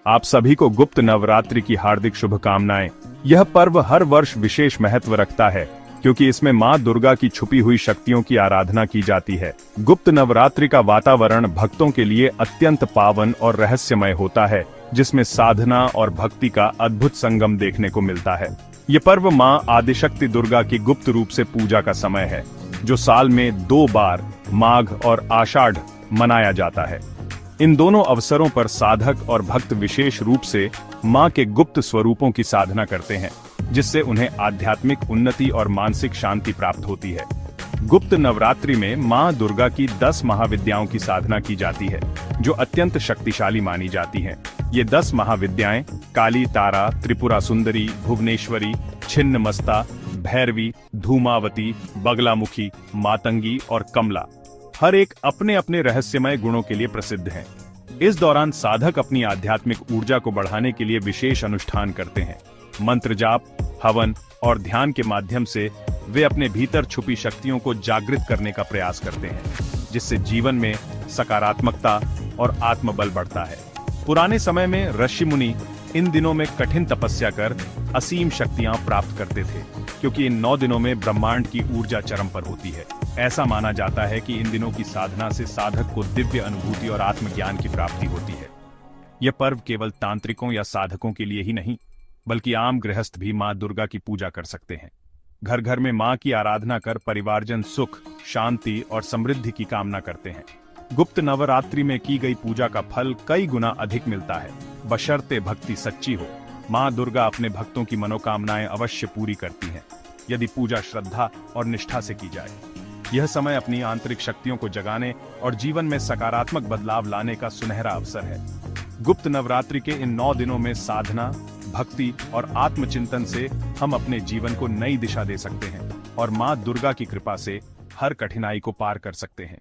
आप सभी को गुप्त नवरात्रि की हार्दिक शुभकामनाएं। यह पर्व हर वर्ष विशेष महत्व रखता है क्योंकि इसमें मां दुर्गा की छुपी हुई शक्तियों की आराधना की जाती है। गुप्त नवरात्रि का वातावरण भक्तों के लिए अत्यंत पावन और रहस्यमय होता है, जिसमें साधना और भक्ति का अद्भुत संगम देखने को मिलता है। ये पर्व मां आदिशक्ति दुर्गा की गुप्त रूप से पूजा का समय है, जो साल में 2 बार माघ और आषाढ़ मनाया जाता है। इन दोनों अवसरों पर साधक और भक्त विशेष रूप से मां के गुप्त स्वरूपों की साधना करते हैं, जिससे उन्हें आध्यात्मिक उन्नति और मानसिक शांति प्राप्त होती है। गुप्त नवरात्रि में मां दुर्गा की 10 महाविद्याओं की साधना की जाती है, जो अत्यंत शक्तिशाली मानी जाती हैं। ये 10 महाविद्याएं काली, तारा, त्रिपुरा सुंदरी, भुवनेश्वरी, छिन्नमस्ता, भैरवी, धूमावती, बगलामुखी, मातंगी और कमला हर एक अपने अपने रहस्यमय गुणों के लिए प्रसिद्ध हैं। इस दौरान साधक अपनी आध्यात्मिक ऊर्जा को बढ़ाने के लिए विशेष अनुष्ठान करते हैं। मंत्र जाप, हवन और ध्यान के माध्यम से वे अपने भीतर छुपी शक्तियों को जागृत करने का प्रयास करते हैं, जिससे जीवन में सकारात्मकता और आत्मबल बढ़ता है। पुराने समय में ऋषि मुनि इन दिनों में कठिन तपस्या कर असीम शक्तियां प्राप्त करते थे, क्योंकि इन 9 दिनों में ब्रह्मांड की ऊर्जा चरम पर होती है। ऐसा माना जाता है कि इन दिनों की साधना से साधक को दिव्य अनुभूति और आत्मज्ञान की प्राप्ति होती है। यह पर्व केवल तांत्रिकों या साधकों के लिए ही नहीं, बल्कि आम गृहस्थ भी मां दुर्गा की पूजा कर सकते हैं। घर घर में मां की आराधना कर परिवारजन सुख, शांति और समृद्धि की कामना करते हैं। गुप्त नवरात्रि में की गई पूजा का फल कई गुना अधिक मिलता है, बशर्ते भक्ति सच्ची हो। मां दुर्गा अपने भक्तों की मनोकामनाएं अवश्य पूरी करती हैं, यदि पूजा श्रद्धा और निष्ठा से की जाए। यह समय अपनी आंतरिक शक्तियों को जगाने और जीवन में सकारात्मक बदलाव लाने का सुनहरा अवसर है। गुप्त नवरात्रि के इन 9 दिनों में साधना, भक्ति और आत्मचिंतन से हम अपने जीवन को नई दिशा दे सकते हैं और मां दुर्गा की कृपा से हर कठिनाई को पार कर सकते हैं।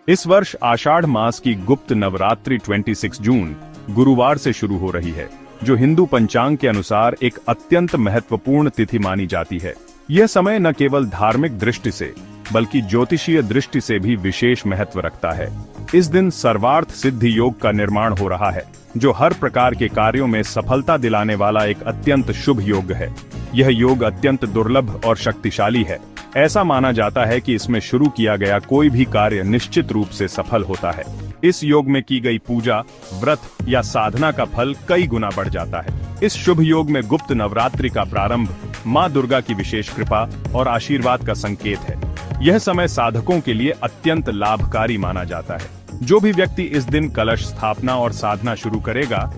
इस वर्ष आषाढ़ मास की गुप्त नवरात्रि 26 जून गुरुवार से शुरू हो रही है, जो हिंदू पंचांग के अनुसार एक अत्यंत महत्वपूर्ण तिथि मानी जाती है। यह समय न केवल धार्मिक दृष्टि से बल्कि ज्योतिषीय दृष्टि से भी विशेष महत्व रखता है। इस दिन सर्वार्थ सिद्धि योग का निर्माण हो रहा है, जो हर प्रकार के कार्यों में सफलता दिलाने वाला एक अत्यंत शुभ योग है। यह योग अत्यंत दुर्लभ और शक्तिशाली है। ऐसा माना जाता है कि इसमें शुरू किया गया कोई भी कार्य निश्चित रूप से सफल होता है। इस योग में की गई पूजा, व्रत या साधना का फल कई गुना बढ़ जाता है। इस शुभ योग में गुप्त नवरात्रि का प्रारंभ मां दुर्गा की विशेष कृपा और आशीर्वाद का संकेत है। यह समय साधकों के लिए अत्यंत लाभकारी माना जाता है। जो भी व्यक्ति इस दिन कलश स्थापना और साधना शुरू करेगा,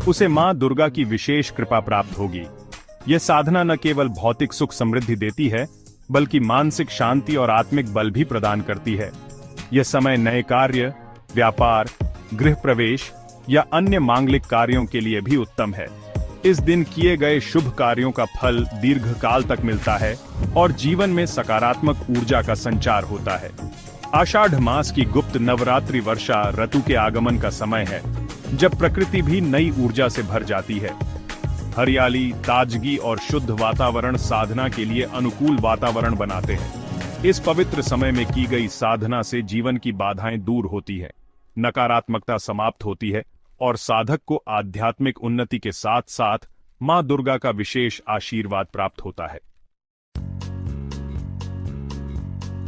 उसे मां दुर्गा की विशेष कृपा प्राप्त होगी। यह साधना न केवल भौतिक सुख समृद्धि देती है, बल्कि मानसिक शांति और आत्मिक बल भी प्रदान करती है। यह समय नए कार्य, व्यापार, गृह प्रवेश या अन्य मांगलिक कार्यों के लिए भी उत्तम है। इस दिन किए गए शुभ कार्यों का फल दीर्घकाल तक मिलता है और जीवन में सकारात्मक ऊर्जा का संचार होता है। आषाढ़ मास की गुप्त नवरात्रि वर्षा ऋतु के आगमन का समय है, जब प्रकृति भी नई ऊर्जा से भर जाती है। हरियाली, ताजगी और शुद्ध वातावरण साधना के लिए अनुकूल वातावरण बनाते हैं। इस पवित्र समय में की गई साधना से जीवन की बाधाएं दूर होती है, नकारात्मकता समाप्त होती है और साधक को आध्यात्मिक उन्नति के साथ साथ मां दुर्गा का विशेष आशीर्वाद प्राप्त होता है।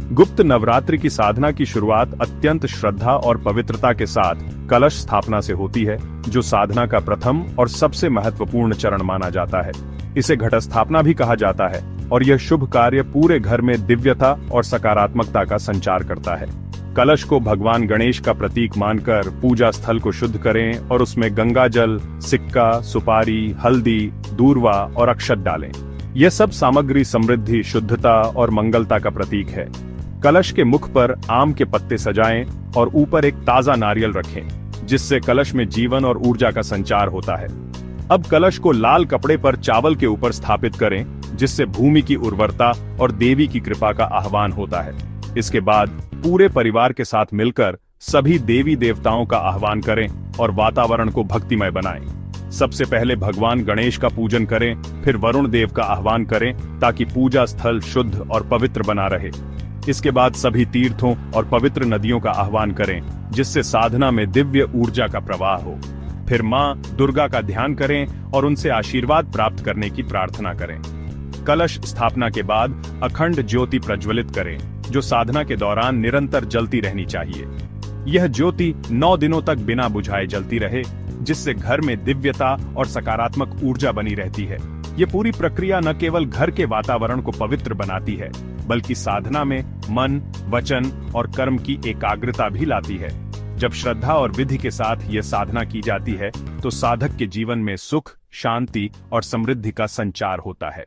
गुप्त नवरात्रि की साधना की शुरुआत अत्यंत श्रद्धा और पवित्रता के साथ कलश स्थापना से होती है, जो साधना का प्रथम और सबसे महत्वपूर्ण चरण माना जाता है। इसे घट स्थापना भी कहा जाता है और यह शुभ कार्य पूरे घर में दिव्यता और सकारात्मकता का संचार करता है। कलश को भगवान गणेश का प्रतीक मानकर पूजा स्थल को शुद्ध करें और उसमें गंगा जल, सिक्का, सुपारी, हल्दी, दूर्वा और अक्षत डालें। यह सब सामग्री समृद्धि, शुद्धता और मंगलता का प्रतीक है। कलश के मुख पर आम के पत्ते सजाएं और ऊपर एक ताजा नारियल रखें, जिससे कलश में जीवन और ऊर्जा का संचार होता है। अब कलश को लाल कपड़े पर चावल के ऊपर स्थापित करें, जिससे भूमि की उर्वरता और देवी की कृपा का आह्वान होता है। इसके बाद पूरे परिवार के साथ मिलकर सभी देवी देवताओं का आह्वान करें और वातावरण को भक्तिमय बनाएं। सबसे पहले भगवान गणेश का पूजन करें, फिर वरुण देव का आह्वान करें ताकि पूजा स्थल शुद्ध और पवित्र बना रहे। इसके बाद सभी तीर्थों और पवित्र नदियों का आह्वान करें, जिससे साधना में दिव्य ऊर्जा का प्रवाह हो। फिर माँ दुर्गा का ध्यान करें और उनसे आशीर्वाद प्राप्त करने की प्रार्थना करें। कलश स्थापना के बाद अखंड ज्योति प्रज्वलित करें, जो साधना के दौरान निरंतर जलती रहनी चाहिए। यह ज्योति 9 दिनों तक बिना बुझाए जलती रहे, जिससे घर में दिव्यता और सकारात्मक ऊर्जा बनी रहती है। ये पूरी प्रक्रिया न केवल घर के वातावरण को पवित्र बनाती है, बल्कि साधना में मन, वचन और कर्म की एकाग्रता भी लाती है। जब श्रद्धा और विधि के साथ यह साधना की जाती है, तो साधक के जीवन में सुख, शांति और समृद्धि का संचार होता है।